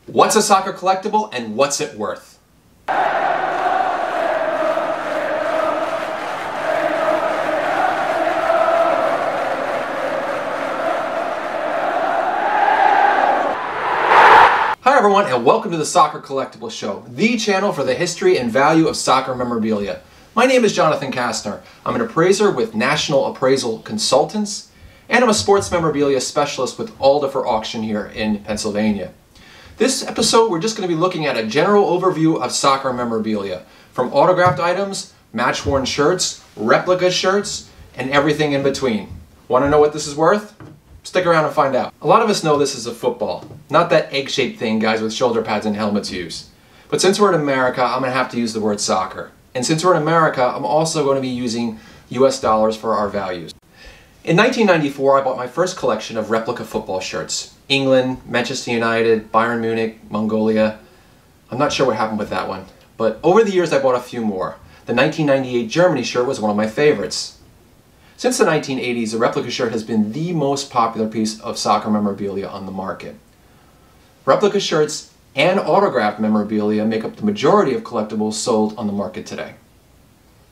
What's a soccer collectible and what's it worth? Hi everyone, and welcome to the Soccer Collectible Show, the channel for the history and value of soccer memorabilia. My name is Jonathan Castner. I'm an appraiser with National Appraisal Consultants, and I'm a sports memorabilia specialist with Alda for Auction here in Pennsylvania. This episode, we're just going to be looking at a general overview of soccer memorabilia, from autographed items, match-worn shirts, replica shirts, and everything in between. Want to know what this is worth? Stick around and find out. A lot of us know this is a football, not that egg-shaped thing guys with shoulder pads and helmets use. But since we're in America, I'm going to have to use the word soccer. And since we're in America, I'm also going to be using US dollars for our values. In 1994, I bought my first collection of replica football shirts. England, Manchester United, Bayern Munich, Mongolia. I'm not sure what happened with that one. But over the years, I bought a few more. The 1998 Germany shirt was one of my favorites. Since the 1980s, the replica shirt has been the most popular piece of soccer memorabilia on the market. Replica shirts and autographed memorabilia make up the majority of collectibles sold on the market today.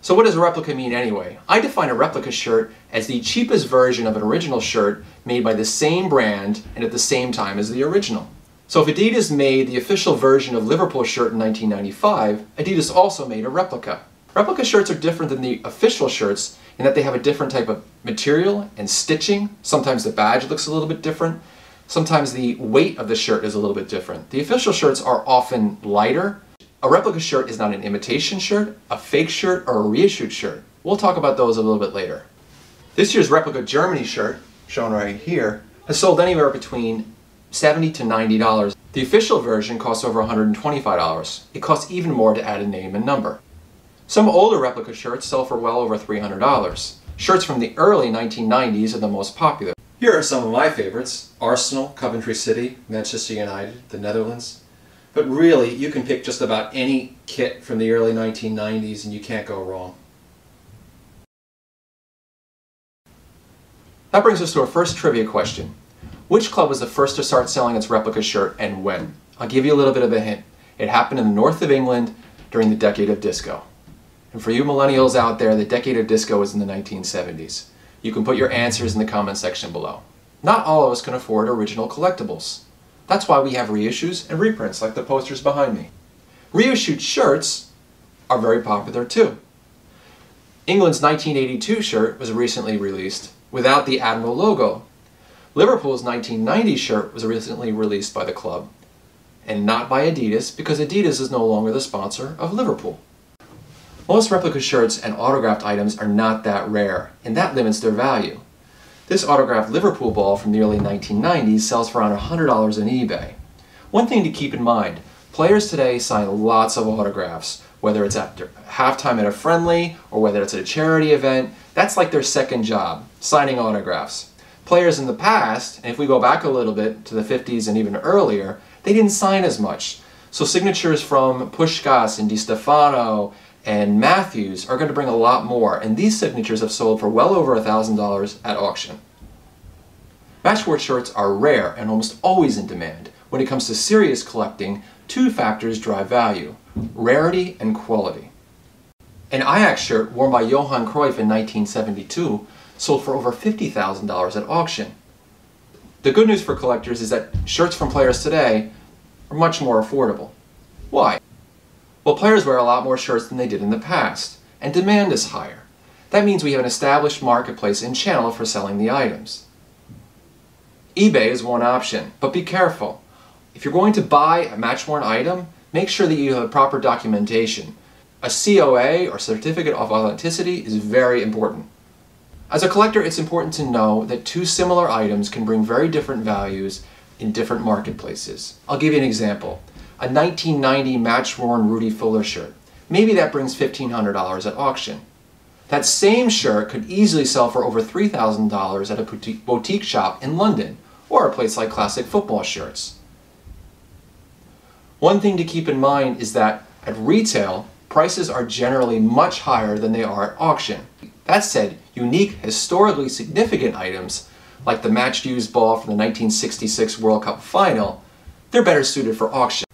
So what does a replica mean anyway? I define a replica shirt as the cheapest version of an original shirt made by the same brand and at the same time as the original. So if Adidas made the official version of Liverpool shirt in 1995, Adidas also made a replica. Replica shirts are different than the official shirts in that they have a different type of material and stitching. Sometimes the badge looks a little bit different. Sometimes the weight of the shirt is a little bit different. The official shirts are often lighter. A replica shirt is not an imitation shirt, a fake shirt, or a reissued shirt. We'll talk about those a little bit later. This year's replica Germany shirt, shown right here, has sold anywhere between $70 to $90. The official version costs over $125. It costs even more to add a name and number. Some older replica shirts sell for well over $300. Shirts from the early 1990s are the most popular. Here are some of my favorites: Arsenal, Coventry City, Manchester United, the Netherlands. But really, you can pick just about any kit from the early 1990s and you can't go wrong. That brings us to our first trivia question. Which club was the first to start selling its replica shirt and when? I'll give you a little bit of a hint. It happened in the north of England during the decade of disco. And for you millennials out there, the decade of disco was in the 1970s. You can put your answers in the comment section below. Not all of us can afford original collectibles. That's why we have reissues and reprints like the posters behind me. Reissued shirts are very popular too. England's 1982 shirt was recently released without the Admiral logo. Liverpool's 1990 shirt was recently released by the club, and not by Adidas, because Adidas is no longer the sponsor of Liverpool. Most replica shirts and autographed items are not that rare, and that limits their value. This autographed Liverpool ball from the early 1990s sells for around $100 on eBay. One thing to keep in mind, players today sign lots of autographs, whether it's after halftime at a friendly or whether it's at a charity event. That's like their second job, signing autographs. Players in the past, and if we go back a little bit to the 50s and even earlier, they didn't sign as much. So signatures from Puskás and Di Stefano and Matthews are going to bring a lot more, and these signatures have sold for well over $1,000 at auction. Match-worn shirts are rare and almost always in demand. When it comes to serious collecting, two factors drive value: rarity and quality. An Ajax shirt worn by Johan Cruyff in 1972 sold for over $50,000 at auction. The good news for collectors is that shirts from players today are much more affordable. Why? Well, players wear a lot more shirts than they did in the past, and demand is higher. That means we have an established marketplace and channel for selling the items. eBay is one option, but be careful. If you're going to buy a match-worn item, make sure that you have proper documentation. A COA, or Certificate of Authenticity, is very important. As a collector, it's important to know that two similar items can bring very different values in different marketplaces. I'll give you an example. A 1990 match-worn Rudy Fuller shirt. Maybe that brings $1,500 at auction. That same shirt could easily sell for over $3,000 at a boutique shop in London, or a place like Classic Football Shirts. One thing to keep in mind is that at retail, prices are generally much higher than they are at auction. That said, unique, historically significant items, like the match-used ball from the 1966 World Cup final, they're better suited for auction.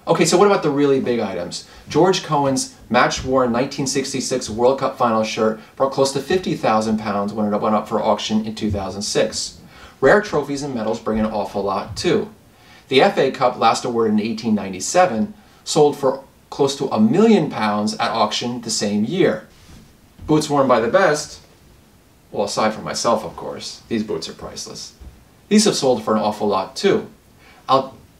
Okay, so what about the really big items? George Cohen's match-worn 1966 World Cup final shirt brought close to 50,000 pounds when it went up for auction in 2006. Rare trophies and medals bring an awful lot too. The FA Cup, last awarded in 1897, sold for close to £1 million at auction the same year. Boots worn by the best, well, aside from myself, of course, these boots are priceless. These have sold for an awful lot too.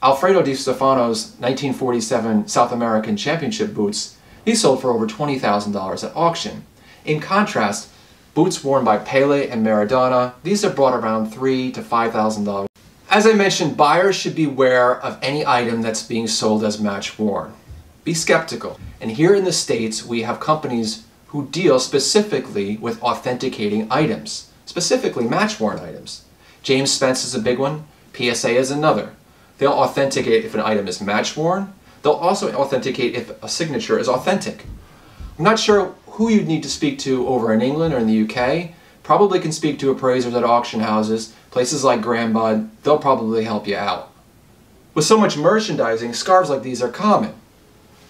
Alfredo Di Stefano's 1947 South American Championship boots, these sold for over $20,000 at auction. In contrast, boots worn by Pele and Maradona, these have brought around $3,000 to $5,000. As I mentioned, buyers should beware of any item that's being sold as match-worn. Be skeptical. And here in the States, we have companies who deal specifically with authenticating items, specifically match-worn items. James Spence is a big one, PSA is another. They'll authenticate if an item is match-worn. They'll also authenticate if a signature is authentic. I'm not sure who you'd need to speak to over in England or in the UK. Probably can speak to appraisers at auction houses, places like Graham Budd. They'll probably help you out. With so much merchandising, scarves like these are common.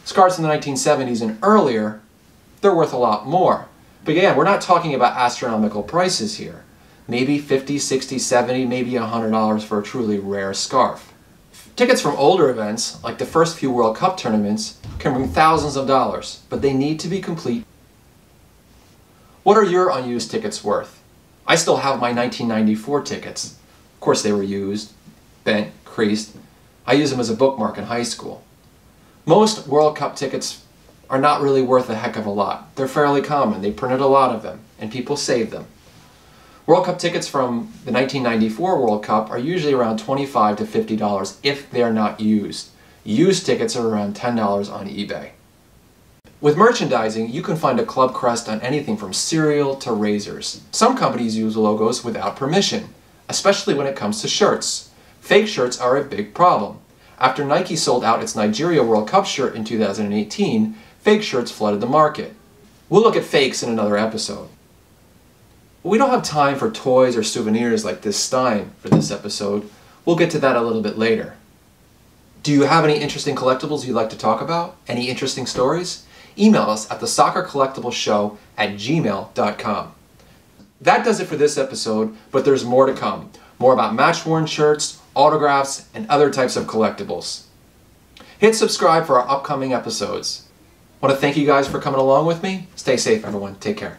Scarves in the 1970s and earlier, they're worth a lot more. But again, we're not talking about astronomical prices here. Maybe $50, $60, $70, maybe $100 for a truly rare scarf. Tickets from older events, like the first few World Cup tournaments, can bring thousands of dollars, but they need to be complete. What are your unused tickets worth? I still have my 1994 tickets. Of course they were used, bent, creased. I used them as a bookmark in high school. Most World Cup tickets are not really worth a heck of a lot. They're fairly common. They printed a lot of them, and people saved them. World Cup tickets from the 1994 World Cup are usually around $25 to $50 if they're not used. Used tickets are around $10 on eBay. With merchandising, you can find a club crest on anything from cereal to razors. Some companies use logos without permission, especially when it comes to shirts. Fake shirts are a big problem. After Nike sold out its Nigeria World Cup shirt in 2018, fake shirts flooded the market. We'll look at fakes in another episode. We don't have time for toys or souvenirs like this Stein for this episode. We'll get to that a little bit later. Do you have any interesting collectibles you'd like to talk about? Any interesting stories? Email us at thesoccercollectibleshow@gmail.com. That does it for this episode, but there's more to come. More about match-worn shirts, autographs, and other types of collectibles. Hit subscribe for our upcoming episodes. Want to thank you guys for coming along with me. Stay safe, everyone. Take care.